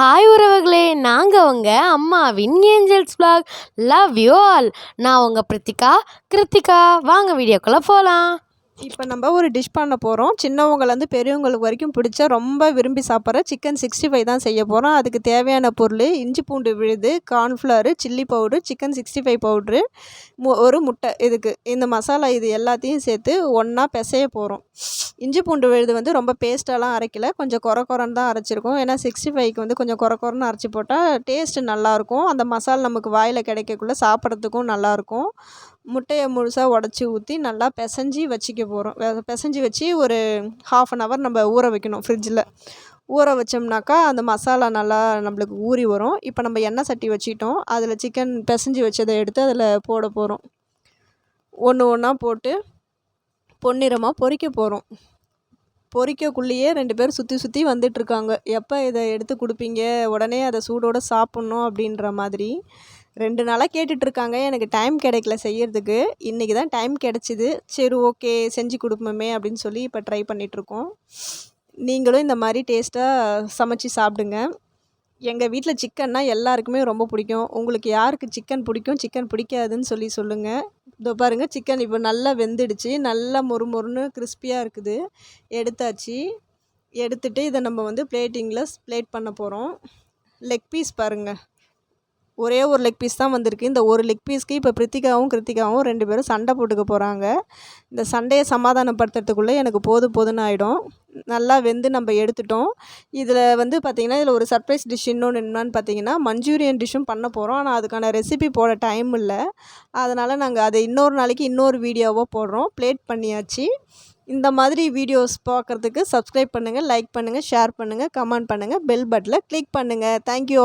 Hi உறவுகளே, நாங்கள் உங்கள் அம்மாவின் angels vlog. Love you all. நான் உங்கள் கிருத்திகா. வாங்க வீடியோக்குள்ளே போகலாம். இப்போ நம்ம ஒரு டிஷ் பண்ண போகிறோம். சின்னவங்கலேருந்து பெரியவங்களுக்கு வரைக்கும் பிடிச்ச ரொம்ப விரும்பி சாப்பிட்ற சிக்கன் 65 தான் செய்ய போகிறோம். அதுக்கு தேவையான பொருள் இஞ்சி பூண்டு விழுது, cornflour, chilli powder, chicken 65 powder, ஒரு முட்டை. இந்த மசாலா இது எல்லாத்தையும் சேர்த்து ஒன்றா பிசைய போகிறோம். இஞ்சி பூண்டு விழுது வந்து ரொம்ப பேஸ்ட்டாலாம் அரைக்கல, கொஞ்சம் குறன்னு தான் அரைச்சிருக்கோம். ஏன்னா 65க்கு வந்து கொஞ்சம் குறன்னு அரைச்சி போட்டால் டேஸ்ட்டு நல்லாயிருக்கும். அந்த மசாலா நமக்கு வாயில் கிடைக்கக்குள்ளே சாப்பிட்றதுக்கும் நல்லாயிருக்கும். முட்டையை முழுசாக உடச்சி ஊற்றி நல்லா பிசைஞ்சி வச்சுக்க போகிறோம். பிசைஞ்சி வச்சு ஒரு 1/2 hour நம்ம ஊற வைக்கணும் ஃப்ரிட்ஜில். ஊற வச்சோம்னாக்கா அந்த மசாலா நல்லா நம்மளுக்கு ஊறி வரும். இப்போ நம்ம எண்ணெய் சட்டி வச்சுக்கிட்டோம். அதில் சிக்கன் பிசைஞ்சி வச்சதை எடுத்து அதில் போட போகிறோம். ஒன்று ஒன்றா போட்டு பொன்னிறமாக பொரிக்க போகிறோம். பொரிக்கக்குள்ளேயே 2 பேர் சுற்றி வந்துட்டுருக்காங்க. எப்போ இதை எடுத்து கொடுப்பீங்க, உடனே அதை சூடோடு சாப்பிட்ணும் அப்படின்ற மாதிரி 2 நாளாக கேட்டுட்ருக்காங்க. எனக்கு டைம் கிடைக்கல செய்யறதுக்கு. இன்றைக்கி தான் டைம் கிடச்சிது. சரி, ஓகே, செஞ்சு கொடுப்போமே அப்படின்னு சொல்லி இப்போ ட்ரை பண்ணிகிட்ருக்கோம். நீங்களும் இந்த மாதிரி டேஸ்ட்டாக சமைச்சி சாப்பிடுங்க. எங்கள் வீட்டில் சிக்கன்னா எல்லாருக்குமே ரொம்ப பிடிக்கும். உங்களுக்கு யாருக்கு சிக்கன் பிடிக்கும், சிக்கன் பிடிக்காதுன்னு சொல்லுங்கள். இதோ பாருங்கள், சிக்கன் இப்போ நல்லா வெந்துடுச்சு. நல்லா மொறுன்னு கிறிஸ்பியாக இருக்குது. எடுத்தாச்சு. எடுத்துகிட்டு இதை நம்ம வந்து பிளேட் பண்ண போகிறோம். லெக் பீஸ் பாருங்கள், ஒரே ஒரு லெக் பீஸ் தான் வந்திருக்கு. இந்த ஒரு லெக் பீஸ்க்கு இப்போ கிருத்திகாவும் 2 பேரும் சண்டை போட்டுக்க போகிறாங்க. இந்த சண்டையை சமாதானப்படுத்துறதுக்குள்ளே எனக்கு போதும்னு ஆகிடும். நல்லா வெந்து நம்ம எடுத்துட்டோம். இதில் வந்து பார்த்திங்கன்னா, இதில் ஒரு சர்ப்ரைஸ் டிஷ் இன்னொன்று என்னன்னு பார்த்தீங்கன்னா, மஞ்சூரியன் டிஷ்ஷும் பண்ண போகிறோம். ஆனால் அதுக்கான ரெசிபி போட டைம் இல்லை. அதனால் நாங்கள் அதை இன்னொரு நாளைக்கு இன்னொரு வீடியோவாக போடுறோம். பிளேட் பண்ணியாச்சு. இந்த மாதிரி வீடியோஸ் பார்க்குறதுக்கு சப்ஸ்கிரைப் பண்ணுங்கள், லைக் பண்ணுங்கள், ஷேர் பண்ணுங்கள், கமெண்ட் பண்ணுங்கள், பெல் பட்டனை கிளிக் பண்ணுங்கள். தேங்க்யூ.